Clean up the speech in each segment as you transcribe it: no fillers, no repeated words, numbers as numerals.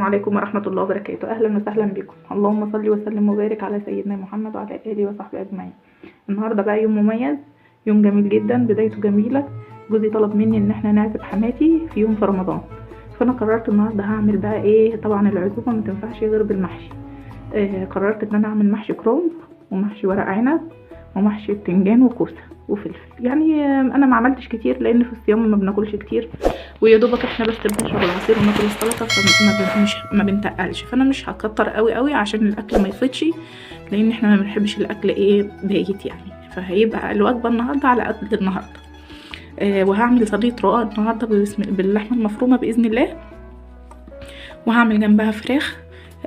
عليكم ورحمة الله وبركاته. أهلا وسهلا بكم. اللهم صل وسلم وبارك على سيدنا محمد وعلى آله وصحبه أجمعين. النهاردة بقى يوم مميز، يوم جميل جدا، بدايته جميلة. جوزي طلب مني إن احنا نعزم حماتي في يوم في رمضان، فأنا قررت النهاردة هعمل بقى إيه. طبعا العزومة متنفعش غير بالمحشي. قررت إن أنا أعمل محشي كرنب ومحشي ورق عنب ومحشي بتنجان وكوسة وفلفل. يعني أنا ما عملتش كتير لأن في الصيام ما بناكلش كتير، ويا دوبك احنا بس بنشرب العصير وناكل السلطه، فما بنتقلش. فانا مش هكتر قوي عشان الاكل ما يفيدش، لان احنا ما بنحبش الاكل بايت يعني. فهيبقى الوجبه النهارده على قد النهارده. وهعمل صينيه رقاق النهارده باللحمه المفرومه باذن الله، وهعمل جنبها فراخ.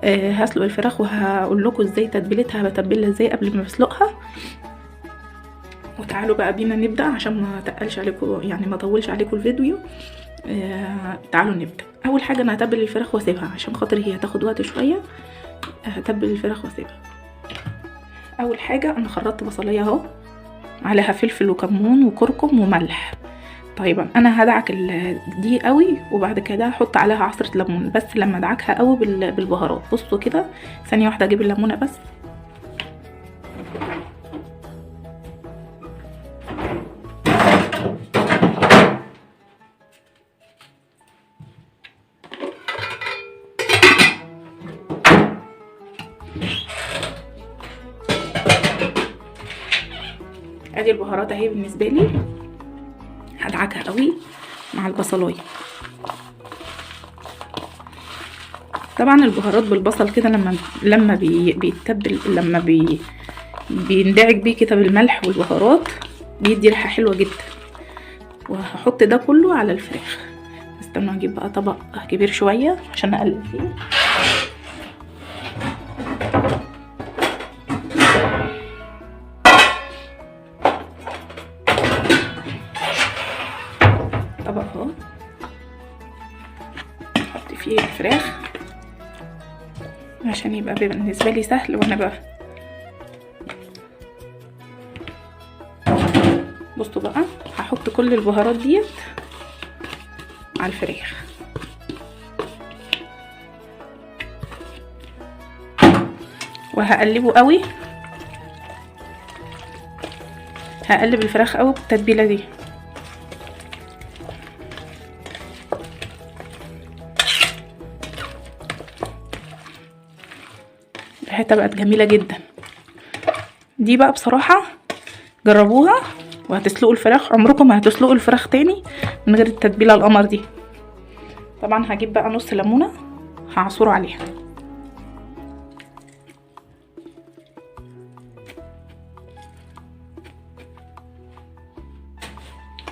هسلق الفراخ وهقول لكم ازاي تتبيلتها، بتبلها ازاي قبل ما اسلقها. وتعالوا بقى بينا نبدا عشان ما تقلش عليكم، يعني ما اطولش عليكم الفيديو. تعالوا نبدا. اول حاجه انا هتبل الفراخ واسيبها عشان خاطر هي هتاخد وقت شويه. هتبل الفراخ واسيبها. اول حاجه انا خرطت بصلايه اهو، عليها فلفل وكمون وكركم وملح. طيب انا هدعك دي قوي، وبعد كده هحط عليها عصره ليمون، بس لما ادعكها قوي بالبهارات. بصوا كده، ثانيه واحده اجيب الليمونه بس. ادي البهارات اهي بالنسبه لي. هدعكها قوي مع البصلايه. طبعا البهارات بالبصل كده لما بيتبل، لما بيندعك بيه كده بالملح والبهارات، بيدي ريحه حلوه جدا. وهحط ده كله على الفراخ. استنوا هجيب بقى طبق كبير شويه عشان اقلب فيه. طبق اهو، احط فيه الفراخ عشان يبقى بالنسبه لي سهل. وانا بقى بصوا بقى، هحط كل البهارات ديت على الفراخ، وهقلبه قوي. هقلب الفراخ قوي بالتتبيله دي. ريحتها بقت جميله جدا. دي بقى بصراحه جربوها وهتسلقوا الفراخ، عمركم ما هتسلقوا الفراخ تاني من غير التتبيله القمر دي. طبعا هجيب بقى نص ليمونه هعصره عليها،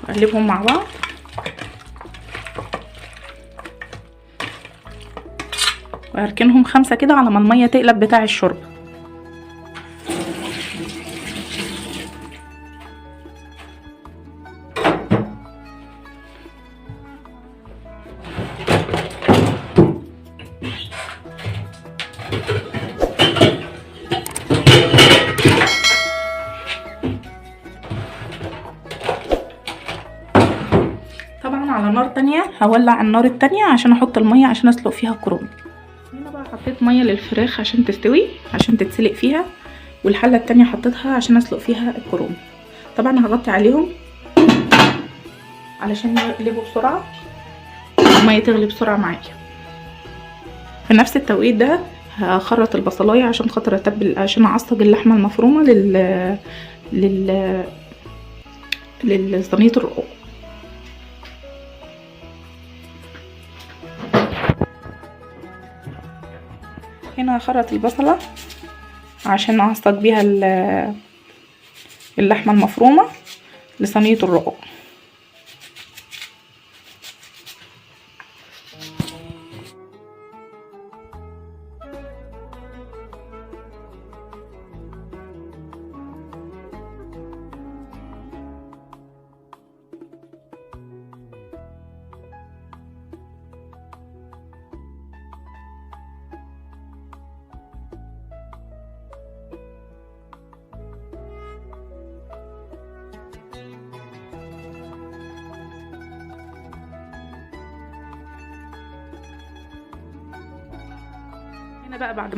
اقلبهم مع بعض. واركنهم 5 كده على ما الميه تقلب بتاع الشرب. طبعا على نار تانية هولع النار التانية عشان احط الميه عشان اسلق فيها الكرنب. هنا بقى حطيت ميه للفراخ عشان تستوي، عشان تتسلق فيها، والحله التانية حطيتها عشان اسلق فيها الكرنب. طبعا هغطي عليهم علشان يقلبوا بسرعه، الميه تغلي بسرعه معايا. في نفس التوقيت ده هخرط البصلايه عشان خاطر اتبل، عشان اعصج اللحمه المفرومه للصينيه الرقاق. هنا هخرط البصله عشان اعصج بيها اللحمه المفرومه لصينيه الرقاق. هنا بقى بعد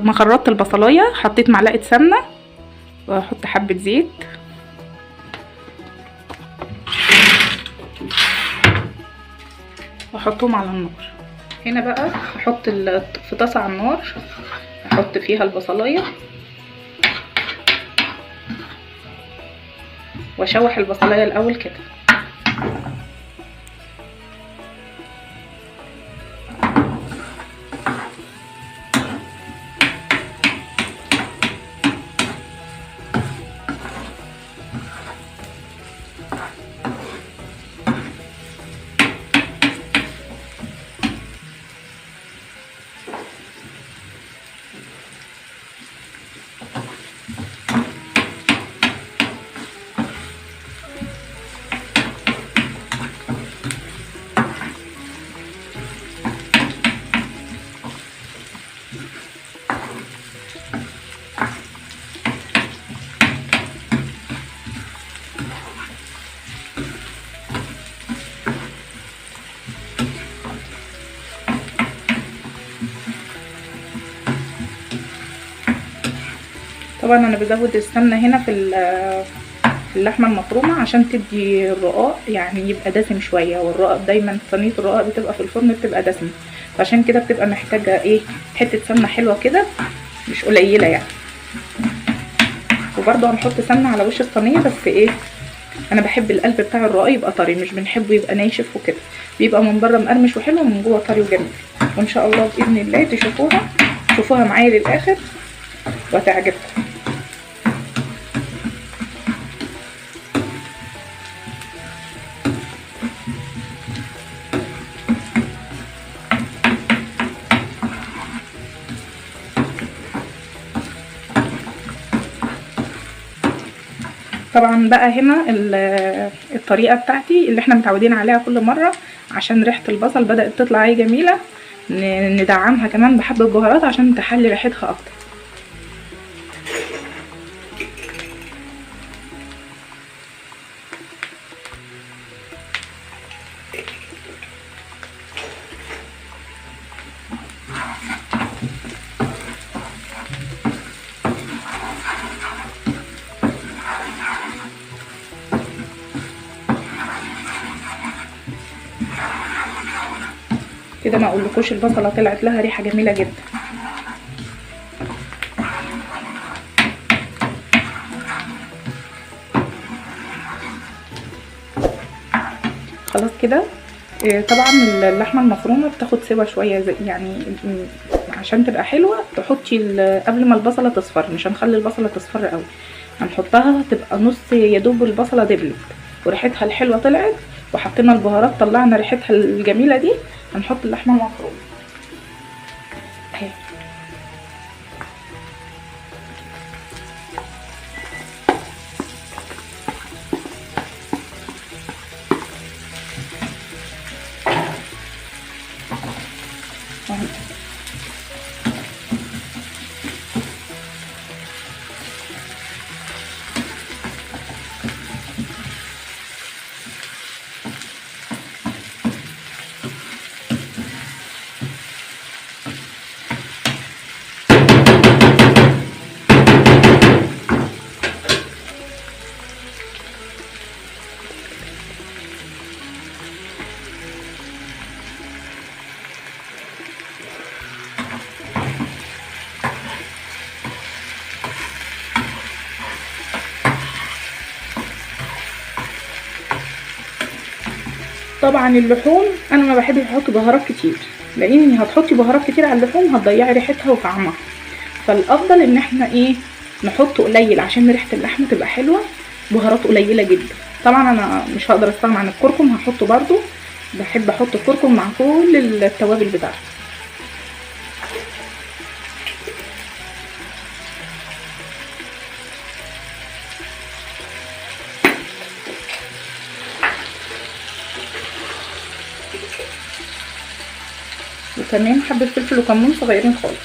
ما خرطت البصلايه حطيت معلقه سمنه واحط حبه زيت واحطهم على النار. هنا بقى احط في طاسه على النار، احط فيها البصلايه واشوح البصلايه الاول كده. طبعا انا بزود السمنه هنا في اللحمه المفرومه عشان تدي الرقاق، يعني يبقى دسم شويه، والرقاق دايما صينيه الرقاق بتبقى في الفرن بتبقى دسمه، فعشان كده بتبقى محتاجه ايه حته سمنه حلوه كده مش قليله يعني. وبرده هنحط سمنه على وش الصينيه، بس ايه انا بحب القلب بتاع الرقاق يبقى طري، مش بنحبه يبقى ناشف وكده، بيبقى من بره مقرمش وحلو ومن جوه طري وجميل. وان شاء الله باذن الله تشوفوها معايا للاخر وتعجبكم. طبعا بقى هنا الطريقه بتاعتي اللي احنا متعودين عليها كل مره، عشان ريحه البصل بدات تطلع اهي جميله، ندعمها كمان بحبه بهارات عشان تحلي ريحتها اكتر. كده ما اقولكوش البصله طلعت لها ريحه جميله جدا. خلاص كده. طبعا اللحمه المفرومه بتاخد سوا شويه يعني عشان تبقى حلوه تحطي قبل ما البصله تصفر، مش هنخلي البصله تصفر قوي، هنحطها تبقى نص يا دوب البصله دبلت وريحتها الحلوه طلعت وحطينا البهارات طلعنا ريحتها الجميله دي، هنحط اللحمه المفرومه اهي. طبعا اللحوم انا ما بحبش احط بهارات كتير، لاني هتحطي بهارات كتير على اللحوم هتضيعي ريحتها وطعمها، فالافضل ان احنا ايه نحط قليل عشان ريحه اللحمه تبقى حلوه، بهارات قليله جدا. طبعا انا مش هقدر استغنى عن الكركم، هحطه برده، بحب احط الكركم مع كل التوابل بتاعته. وكمان حبه فلفل وكمون صغيرين خالص.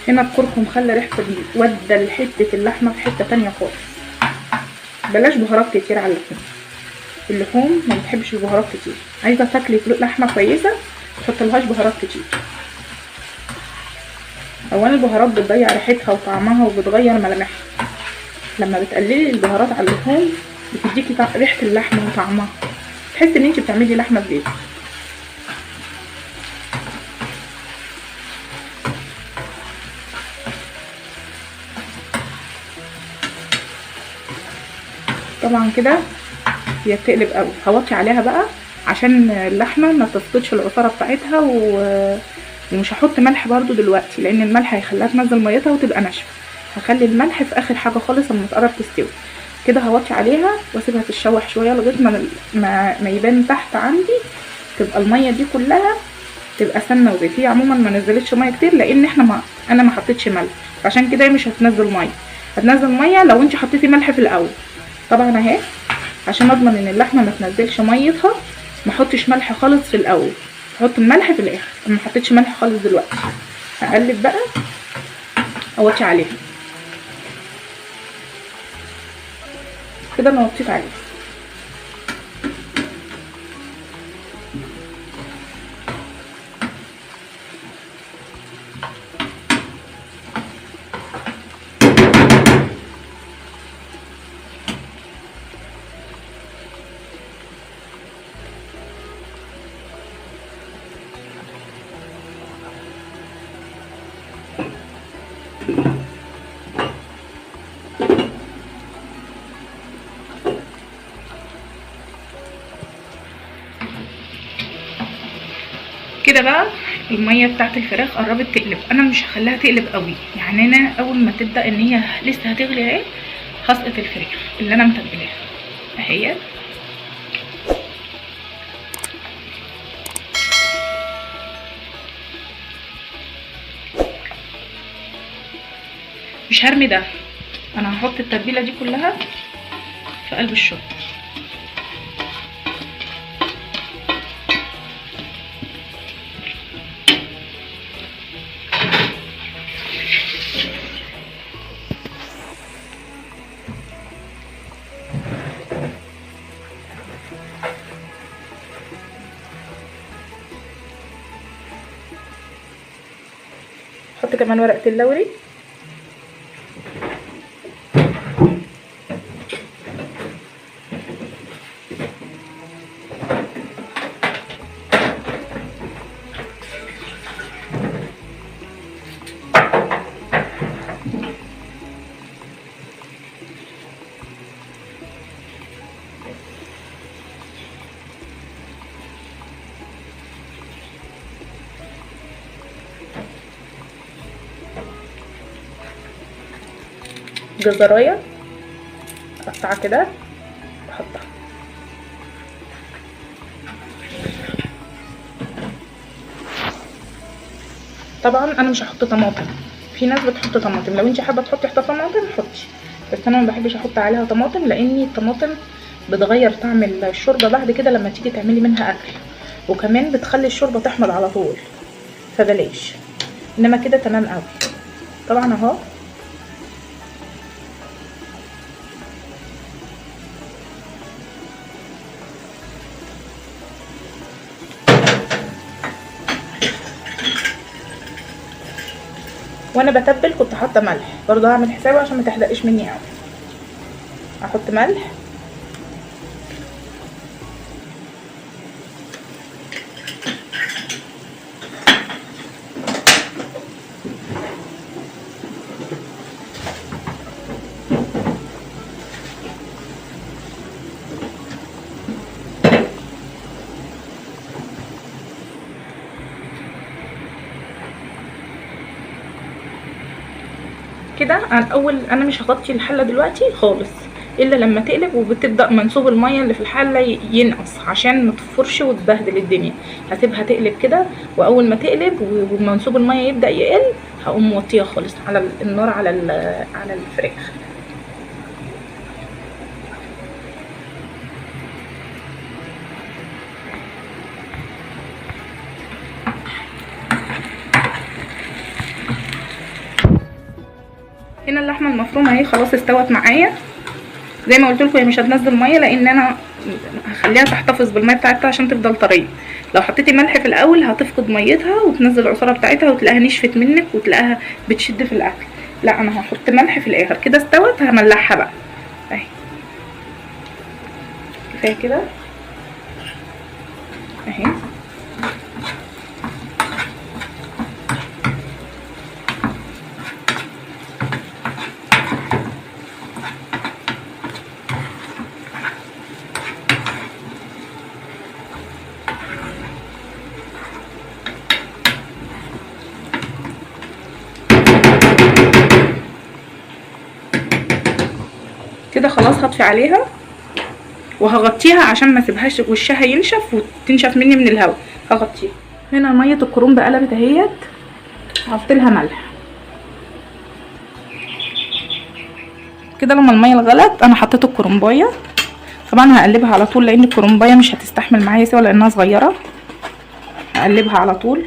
هنا الكركم خلى ريحته ودى حته اللحمه في حته تانية خالص. بلاش بهارات كتير على اللحوم ما بتحبش البهارات كتير. عايزه تاكلي لحمه كويسه متحطلهاش بهارات كتير. اولا البهارات بتضيع ريحتها وطعمها وبتغير ملامحها. لما بتقللي البهارات على اللحوم بتديكي ريحه اللحمه وطعمها، تحسي ان انت بتعملي لحمه ببيت. طبعا كده هي بتقلب قوي. هوطي عليها بقى عشان اللحمه ما تفقدش العصاره بتاعتها ومش هحط ملح برضو دلوقتي لان الملح هيخليها تنزل ميتها وتبقى ناشفه. هخلي الملح في اخر حاجه خالص لما تقرب تستوي. كده هوطي عليها واسيبها تتشوح شويه لغايه ما يبان تحت عندي تبقى الميه دي كلها تبقى سمنه وزيت. هي عموما ما نزلتش ميه كتير لان انا ما حطيتش ملح، عشان كده مش هتنزل ميه. هتنزل ميه لو انت حطيتي ملح في الاول. طبعا اهي عشان اضمن ان اللحمه ما تنزلش ميتها ما احطش ملح خالص في الاول، احط الملح في الاخر. ما حطيتش ملح خالص دلوقتي. هقلب بقى اوطي عليها كده. انا وطيت عليها. كده بقى الميه بتاعت الفراخ قربت تقلب. انا مش هخليها تقلب قوي يعني. انا اول ما تبدا ان هي لسه هتغلي اهي هسقط الفراخ اللي انا متبلاها اهي. مش هرمي ده، انا هحط التتبيله دي كلها في قلب الشوربه. حط كمان ورقه اللوري. جزرايه اقطعها كده واحطها. طبعا انا مش هحط طماطم. في ناس بتحط طماطم، لو انت حابه تحطي طماطم حطي، بس انا ما بحبش احط عليها طماطم لان الطماطم بتغير طعم الشوربه بعد كده لما تيجي تعملي منها اكل، وكمان بتخلي الشوربه تحمض على طول، فبلاش. انما كده تمام قوي. طبعا اهو وانا بتبل كنت حاطه ملح برضو. هعمل حسابي عشان ما تحرقش مني قوي. احط ملح كده. انا مش هغطي الحله دلوقتي خالص الا لما تقلب وبتبدا منسوب الميه اللي في الحله ينقص عشان ما تفرش وتبهدل الدنيا. هسيبها تقلب كده، واول ما تقلب ومنسوب الميه يبدا يقل هقوم موطيه خالص على النار على الفراخ. هنا اللحمه المفرومه اهي خلاص استوت معايا. زي ما قلت لكم هي مش هتنزل ميه لان انا هخليها تحتفظ بالميه بتاعتها عشان تفضل طريه. لو حطيتي ملح في الاول هتفقد ميتها وتنزل العصاره بتاعتها وتلاقيها نشفت منك وتلاقيها بتشد في الاكل. لا انا هحط ملح في الاخر. كده استوت هملحها بقى اهي. كفايه كده اهي. كده خلاص هطفي عليها وهغطيها عشان ما اسيبهاش وشها ينشف وتنشف مني من الهواء. هغطيها. هنا ميه الكرنب قلبت اهيت. هحط لها ملح كده. لما الميه غلت انا حطيت الكرنبايه. طبعا هقلبها على طول لان الكرنبايه مش هتستحمل معايا سوا لانها صغيره. هقلبها على طول.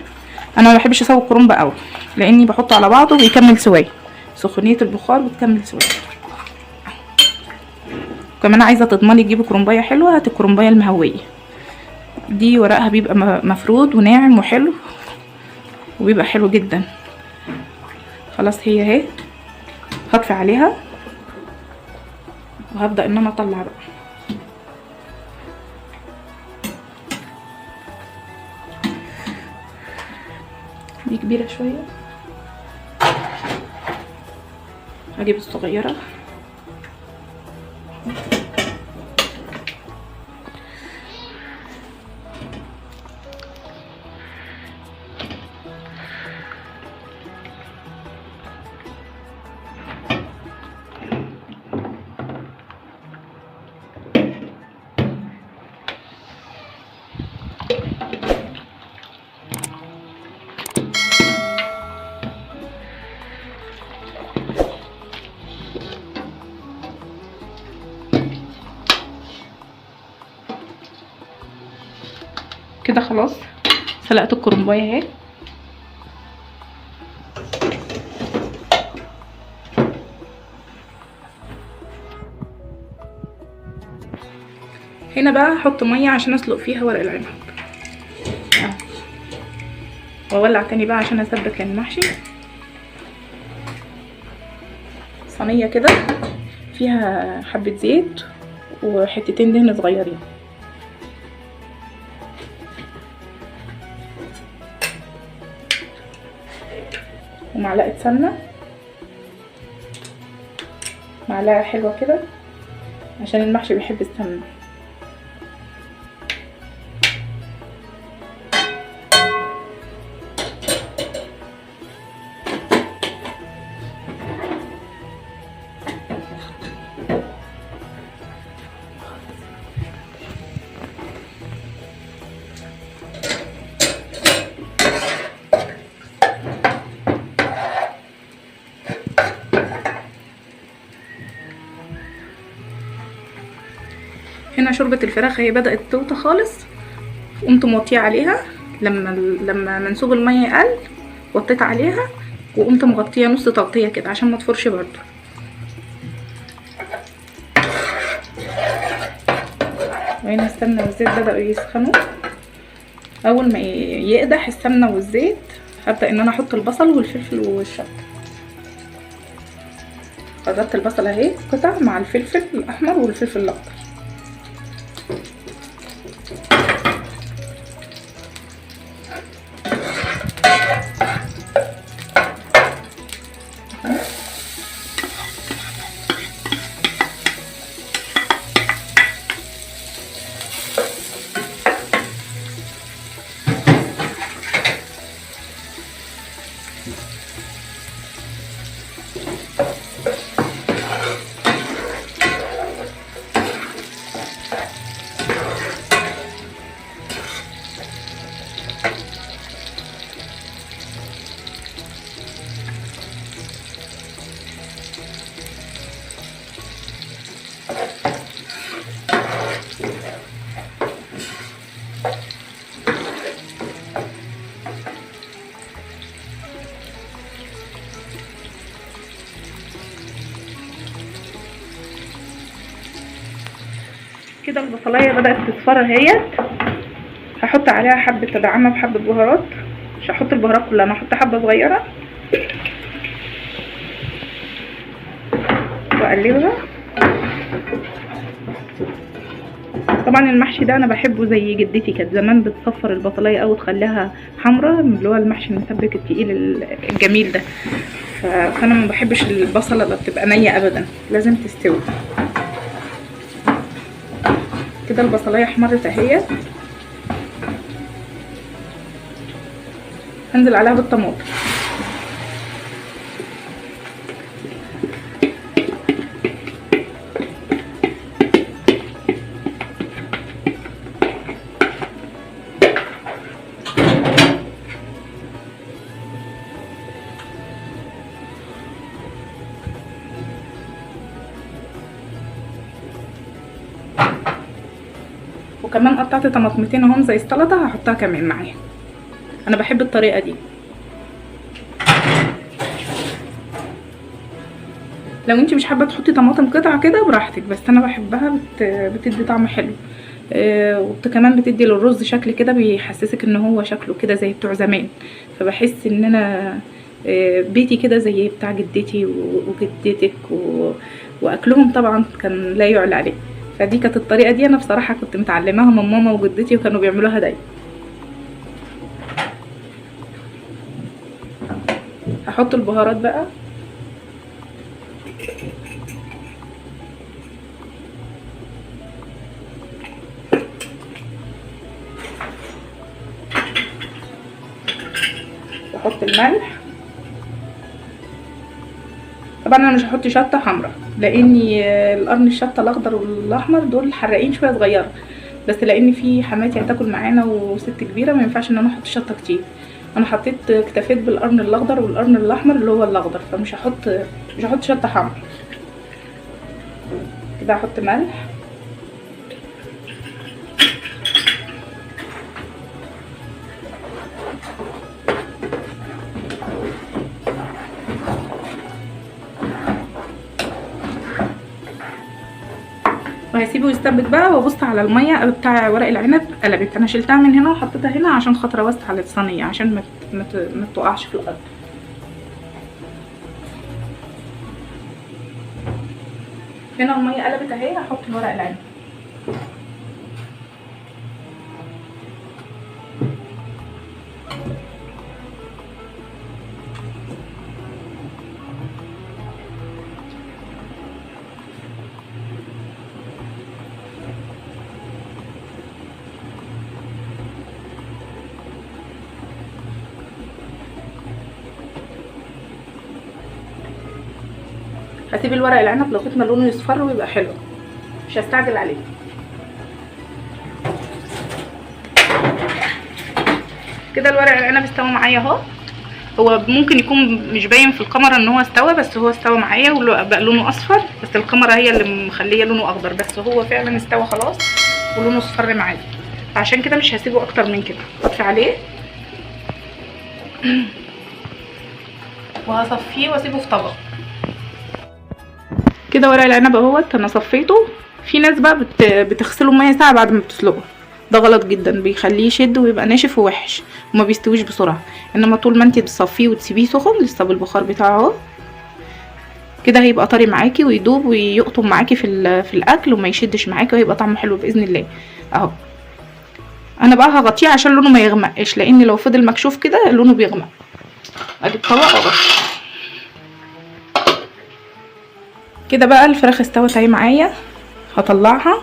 انا ما بحبش اسوي الكرنب قوي لاني بحطه على بعضه ويكمل سوايه. سخونيه البخار بتكمل سوايه. كمان عايزه تضمني تجيبي كرنبايه حلوه هاتي الكرنبايه المهويه دي. ورقها بيبقى مفرود وناعم وحلو وبيبقى حلو جدا. خلاص هي اهي. هطفي عليها وهبدا ان انا اطلع بقى. دي كبيره شويه. هجيب الصغيره. كده خلاص سلقت الكرنبايه اهي. هنا بقى هحط ميه عشان اسلق فيها ورق العنب واولع تاني بقى عشان اسبك المحشي. صينيه كده فيها حبه زيت وحتتين دهن صغيرين ومعلقه سمنه. معلقه حلوه كده عشان المحشي بيحب السمنه. هنا شوربه الفراخ هي بدات توطى خالص. قمت موطيه عليها لما منسوب الميه قل وطيت عليها وقمت مغطيه نص تغطيه كده عشان ما تفرش برضو. وهنا السمنه والزيت بداوا يسخنوا. اول ما يقدح السمنه والزيت هبدا ان انا احط البصل والفلفل والشطه. قطعت البصل اهي قطع مع الفلفل الاحمر والفلفل الاخضر. كده البصلايه بدات تصفر اهيت. هحط عليها حبه ادعمها بحبه بهارات، مش هحط البهارات كلها، انا هحط حبه صغيره واقلبها. طبعا المحشي ده انا بحبه زي جدتي، كانت زمان بتصفر البصلايه او تخليها حمراء، اللي هو المحشي المسبك التقيل الجميل ده. فانا ما بحبش البصله اللي بتبقى نيه ابدا، لازم تستوي. كده البصلايه احمرت اهي. هنزل عليها بالطماطم. وكمان قطعت طماطمتين اهم زي السلطه، هحطها كمان معايا. انا بحب الطريقه دي. لو انت مش حابه تحطي طماطم قطع كده براحتك، بس انا بحبها بتدي طعم حلو. وكمان بتدي للرز شكل كده، بيحسسك ان هو شكله كده زي بتوع زمان. فبحس ان انا بيتي كده زي بتاع جدتي وجدتك واكلهم طبعا كان لا يعلى عليه. فدي كانت الطريقه دي انا بصراحه كنت متعلماها من ماما وجدتي، وكانوا بيعملوها دايما. هحط البهارات بقى. واحط الملح. طبعا انا مش هحط شطه حمراء، لاني القرن الشطه الاخضر والاحمر دول حراقين شويه صغيره، بس لان في حماتي هتاكل معانا وست كبيره ما ينفعش ان انا احط شطه كتير. انا اكتفيت بالقرن الاخضر والقرن الاحمر اللي هو الاخضر، فمش هحط شطه حمراء. كده هحط ملح. وهسيبه يستبك بقى، وابص على الميه بتاع ورق العنب قلبت. انا شلتها من هنا وحطيتها هنا عشان خاطر اوسع على الصينيه، عشان ما تقعش في الارض. هنا الميه قلبت اهي. هحط ورق العنب. هسيب الورق العنب لغايه ما لونه يصفر ويبقى حلو، مش هستعجل عليه. كده الورق العنب استوى معايا اهو. هو ممكن يكون مش باين في الكاميرا ان هو استوى، بس هو استوى معايا وبقى لونه اصفر، بس الكاميرا هي اللي مخليه لونه اخضر، بس هو فعلا استوى خلاص ولونه اصفر معايا. عشان كده مش هسيبه اكتر من كده. اطفي عليه وهصفيه واسيبه في طبق. كده ورق العنب اهوت انا صفيته. في ناس بقى بتغسله ميه ساعه بعد ما بتسلقه، ده غلط جدا، بيخليه يشد ويبقى ناشف ووحش وما بيستويش بسرعه. انما طول ما انت بتصفيه وتسيبيه سخن لسه بالبخار بتاعه اهو كده، هيبقى طري معاكي ويدوب ويقطم معاكي في الاكل وما يشدش معاكي، وهيبقى طعمه حلو باذن الله اهو. انا بقى هغطيه عشان لونه ما يغمقش، لان لو فضل مكشوف كده لونه بيغمق. ادي الطبق اغطي كده. بقى الفراخ استوت اهي معايا، هطلعها.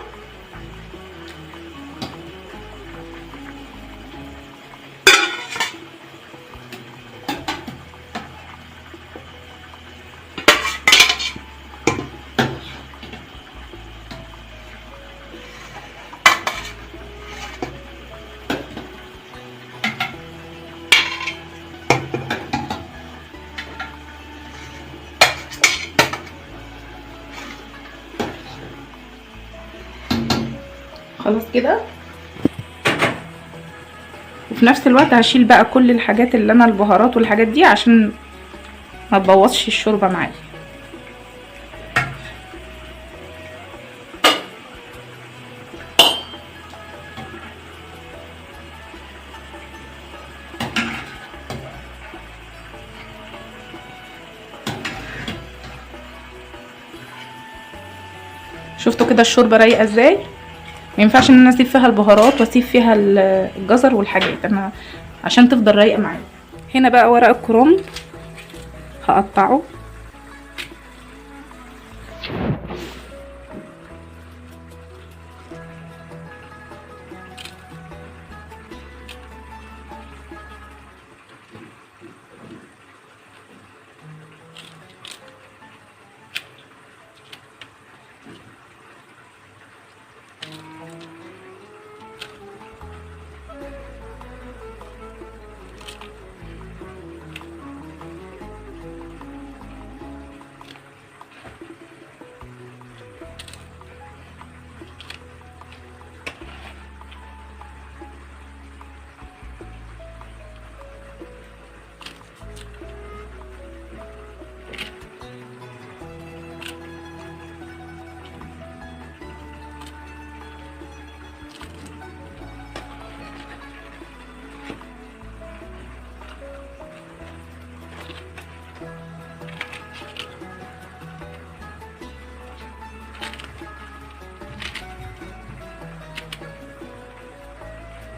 خلاص كده. وفي نفس الوقت هشيل بقى كل الحاجات اللي انا البهارات والحاجات دي عشان ما تبوظش الشوربه معايا. شفتوا كده الشوربه رايقه ازاي؟ ما ينفعش ان انا اسيب فيها البهارات واسيب فيها الجزر والحاجات، انا عشان تفضل رايقه معايا. هنا بقى ورق الكرنب هقطعه.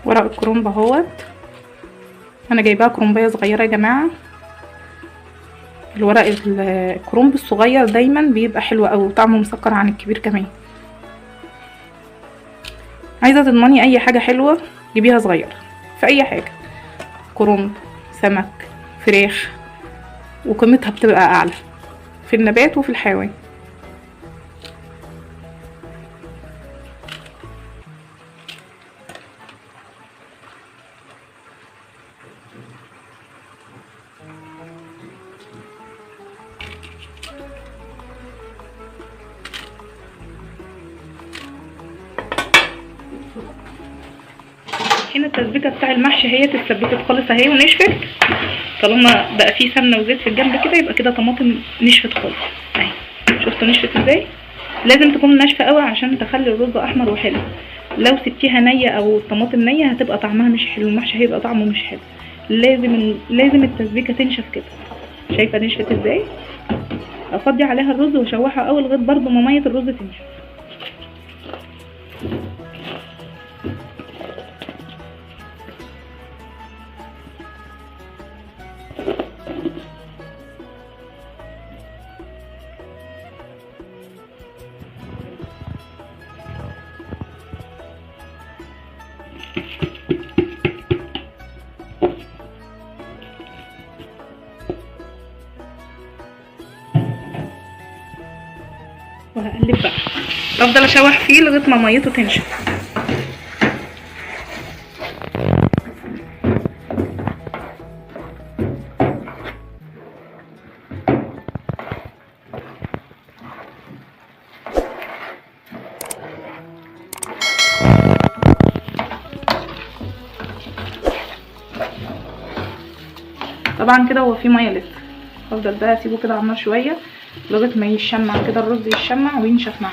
ورق الكرنب اهوت، انا جايباها كرنبايه صغيره يا جماعه. الورق الكرنب الصغير دايما بيبقى حلو قوي وطعمه مسكر عن الكبير كمان. عايزه تضمني اي حاجه حلوه جيبيها صغير في اي حاجه، كرنب، سمك، فراخ، وقيمتها بتبقى اعلى في النبات وفي الحيوان. هنا التسبيكه بتاع المحشي هي اتسبكت خالص اهي ونشفت. طالما بقى فيه سمنه وزيت في الجنب كده يبقى كده طماطم نشفت خالص اهي. شفتوا نشفت ازاي؟ لازم تكون ناشفه قوي عشان تخلي الرز احمر وحلو. لو سبتيها نيه او الطماطم نيه هتبقى طعمها مش حلو، المحشي هيبقى طعمه مش حلو. لازم التسبيكه تنشف كده. شايفه نشفت ازاي؟ افضي عليها الرز واشوحها اول لغايه برضو ما ميه الرز تنشف. وهقلب بقى، افضل اشوح فيه لغايه ما ميته تنشف. طبعا كده هو فيه ميه لسه، افضل بقى اسيبه كده على النار شويه لغايه ما يشمع كده، الرز يشمع وينشف معاه.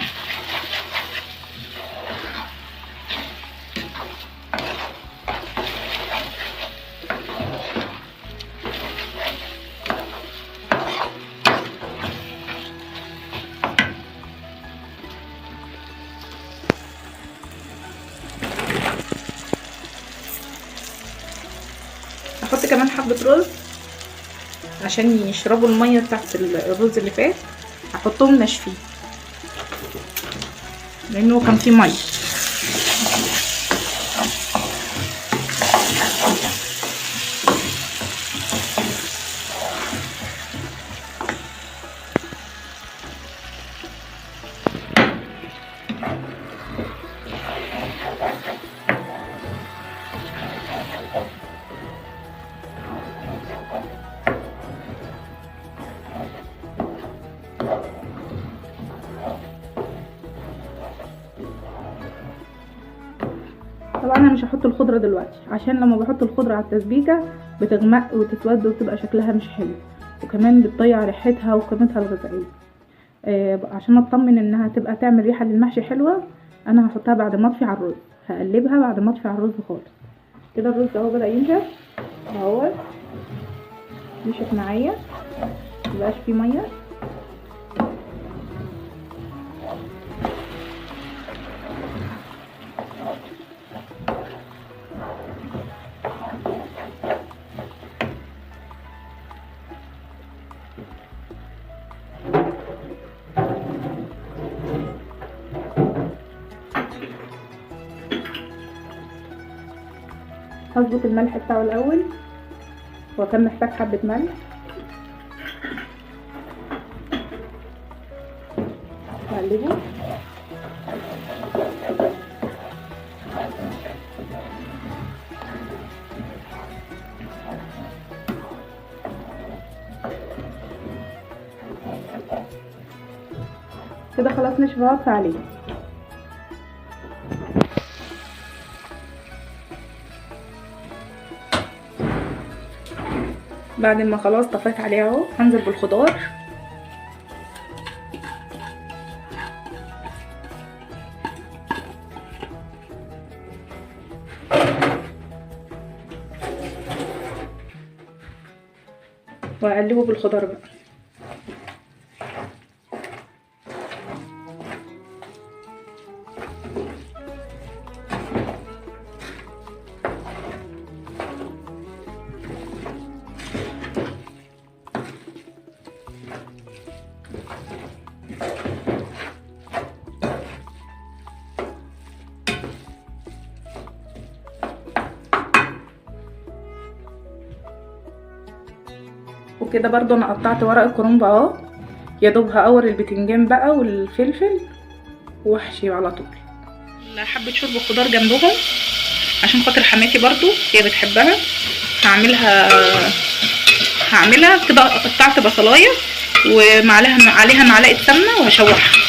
احط كمان حبه رز عشان يشربوا الميه بتاعت الرز اللي فات، هحطهم ناشفين لانه كان فيه ميه. طبعا انا مش هحط الخضره دلوقتي عشان لما بحط الخضره على التسبيكه بتغمق وتتود وتبقى شكلها مش حلو، وكمان بتضيع ريحتها وقيمتها الغذائيه. عشان اطمن انها تبقى تعمل ريحه للمحشي حلوه انا هحطها بعد ما اطفي على الرز، هقلبها بعد ما اطفي على الرز خالص. كده الرز اهو بدا ينشف اهو، نشف معايا مبقاش فيه ميه. هظبط الملح بتاعه الاول، وكان محتاج حبه ملح. هقلبه. كده خلاص نشف، هقطع عليه. بعد ما خلاص طفيت عليه اهو، هنزل بالخضار. واقلبه بالخضار بقى. وكده برضو انا قطعت ورق الكرنب اهو، يا دوب هقور البتنجان بقى والفلفل واحشي على طول. حبه شوربه خضار جنبهم عشان خاطر حماتي برضو هي بتحبها. هعملها كده. قطعت بصلايه عليها معلقه سمنه وهشوحها.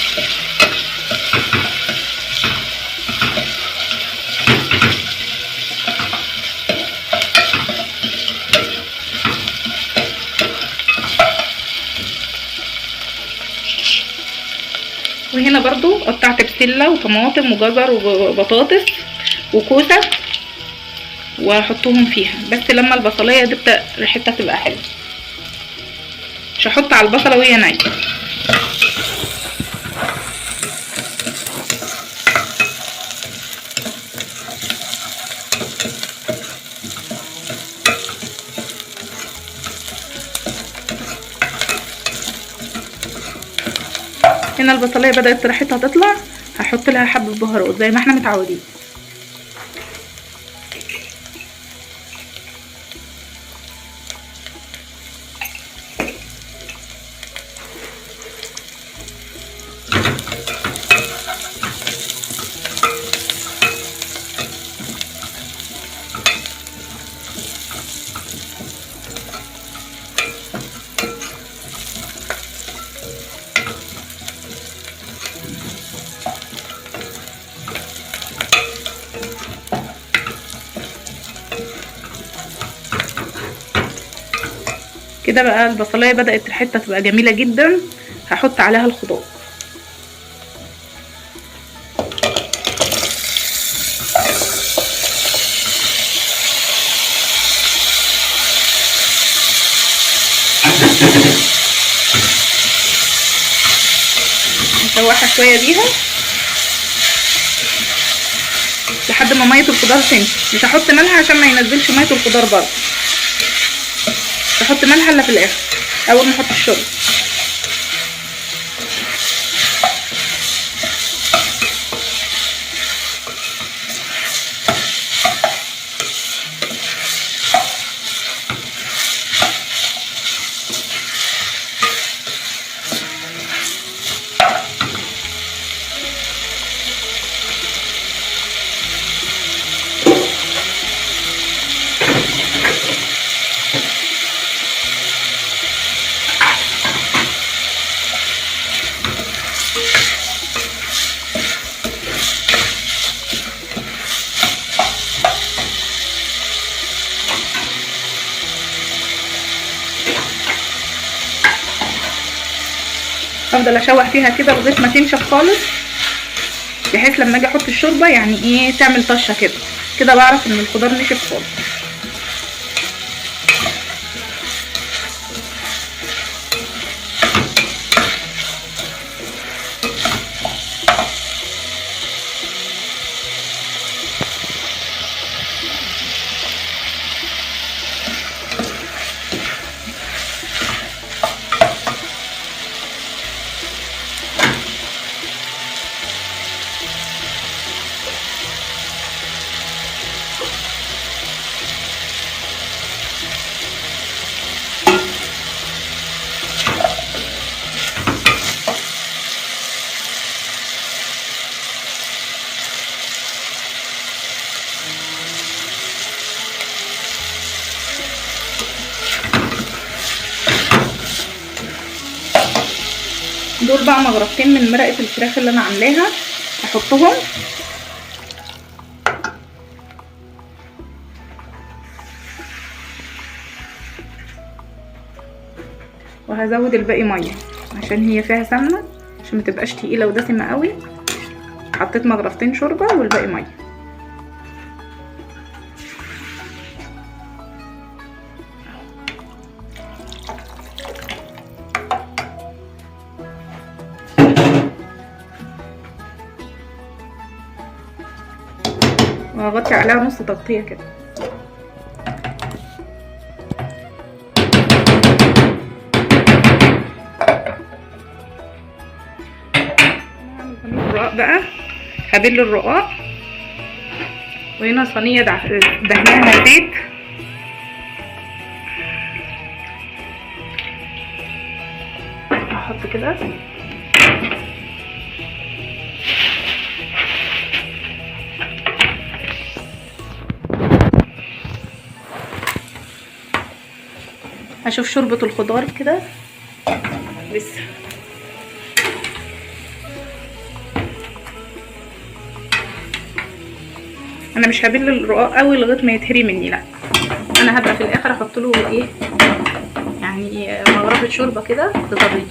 وهنا برضو قطعت بسله وطماطم وجزر وبطاطس وكوسه واحطهم فيها، بس لما البصلايه تبدا ريحتها تبقى حلوه. مش هحط على البصله وهي نيه. هنا البصلايه بدات ريحتها تطلع، هحط لها حبه بهارات زي ما احنا متعودين. كده بقى البصلايه بدات ريحتها تبقى جميله جدا، هحط عليها الخضار. نشوحها شويه بيها لحد ما ميه الخضار تنشف. مش هحط ملح عشان ما ينزلش ميه الخضار برضه، مش هحط ملح الا في الاخر اول ما احط الشوربه. افضل اشوح فيها كده لغايه ما تنشف خالص، بحيث لما اجي احط الشوربه يعني ايه تعمل طشه كده. كده بعرف ان الخضار نشف خالص. دول بقى مغرفتين من مرقه الفراخ اللي انا عاملاها، هحطهم وهزود الباقي ميه عشان هي فيها سمنه، عشان متبقاش تقيله ودسمه قوي. حطيت مغرفتين شوربه والباقي ميه. وهغطي عليها نص تغطيه كده. الرقاق بقى هبل الرقاق، وهنا صينيه دهناها زيت. هحط كده هشوف شوربة الخضار كده لسه. انا مش هبل الرقاق قوي لغايه ما يتهري مني، لا انا هبقى في الاخر احط له ايه يعني مغرفه شوربه كده تطريه.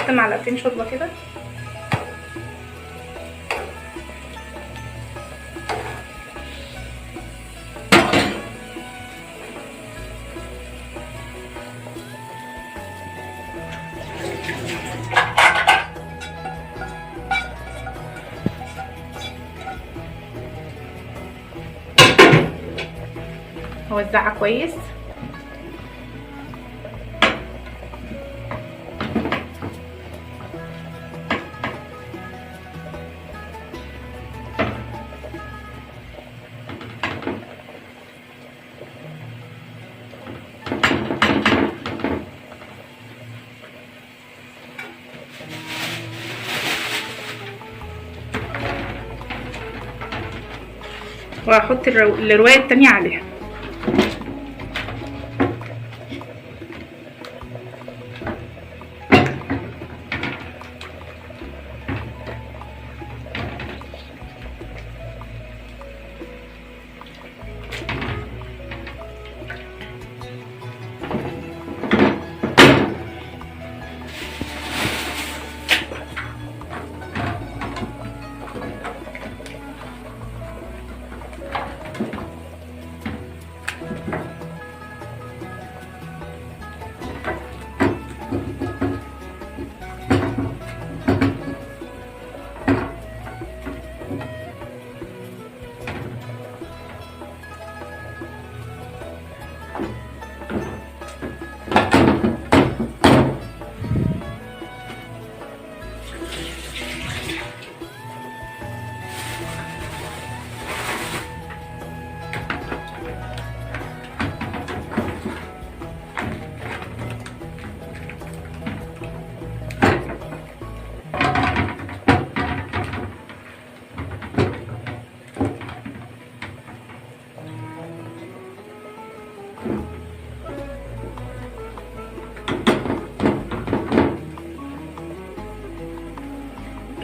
معلقتين شوربه كده. اوزعها كويس. وهحط الرواية التانية عليها.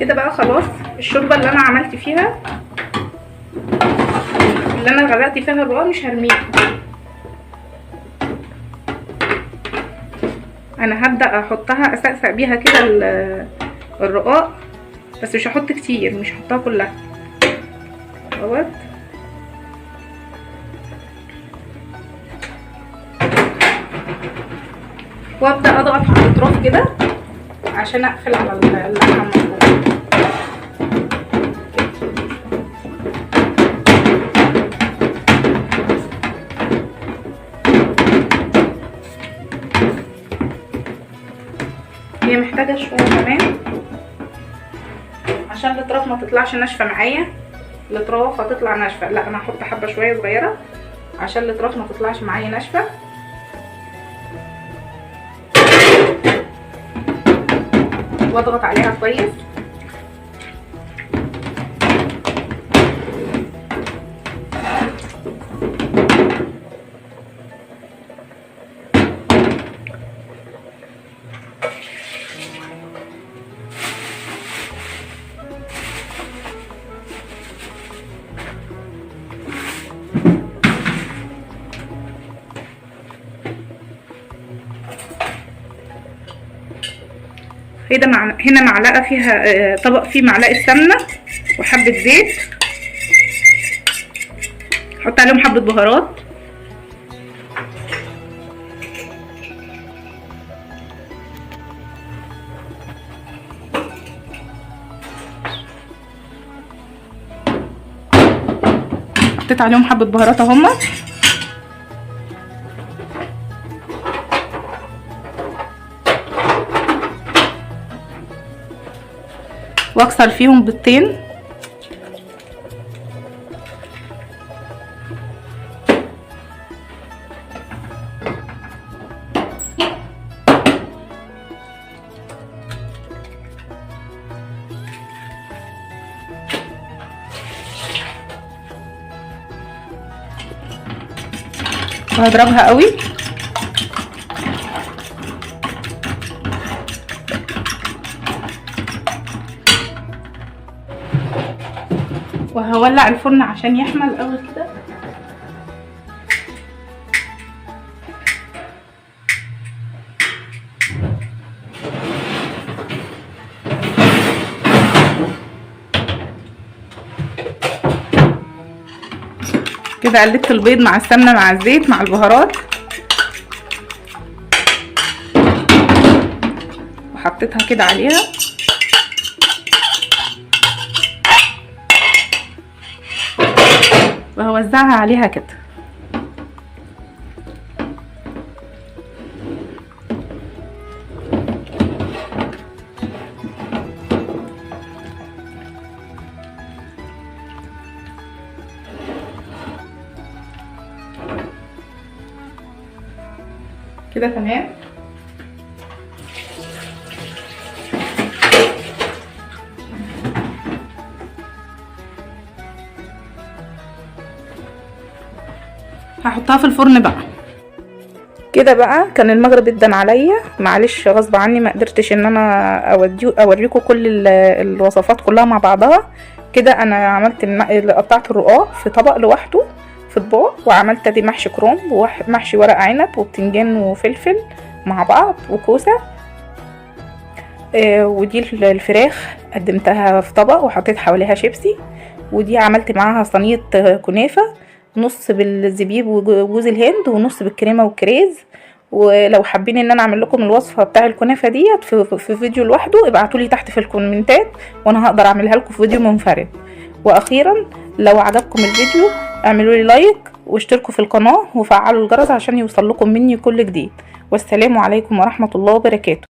كده بقى خلاص. الشوربه اللي انا عملت فيها، اللي انا غرقت فيها الرقاق، مش هرميها. انا هبدا احطها اسقسق بيها كده الرقاق، بس مش هحط كتير، مش هحطها كلها اهوت. وابدا اضغط على الاطراف كده عشان اقفل على اللحمه المفرومه. محتاجه شويه كمان عشان الاطراف ما تطلعش ناشفه معايا. الاطراف هتطلع ناشفه، لا انا هحط حبه شويه صغيره عشان الاطراف ما تطلعش معايا ناشفه. واضغط عليها كويس. هنا معلقه فيها طبق فيه معلقه سمنه وحبه زيت، احط عليهم حبه بهارات، حطيت عليهم حبه بهارات اهم، واكسر فيهم بيضتين، وهضربها قوي. وهولع الفرن عشان يحمى الاول كده. كده قلبت البيض مع السمنه مع الزيت مع البهارات، وحطيتها كده عليها. وهوزعها عليها كده. كده تمام. هحطها في الفرن بقى. كده بقى كان المغرب ادن عليا، معلش غصب عني ما قدرتش ان انا اوريكم كل الوصفات كلها مع بعضها. كده انا عملت قطعت الرقاق في طبق لوحده في اطباق، وعملت ادي محشي كرنب ومحشي ورق عنب وبتنجان وفلفل مع بعض وكوسه. ودي الفراخ قدمتها في طبق وحطيت حواليها شيبسي. ودي عملت معاها صينيه كنافه، نص بالزبيب وجوز الهند ونص بالكريمه والكريز. ولو حابين ان انا اعمل لكم الوصفه بتاع الكنافه ديت في فيديو لوحده ابعتوا لي تحت في الكومنتات وانا هقدر اعملها لكم في فيديو منفرد. واخيرا لو عجبكم الفيديو اعملوا لي لايك واشتركوا في القناه وفعلوا الجرس عشان يوصل لكم مني كل جديد. والسلام عليكم ورحمه الله وبركاته.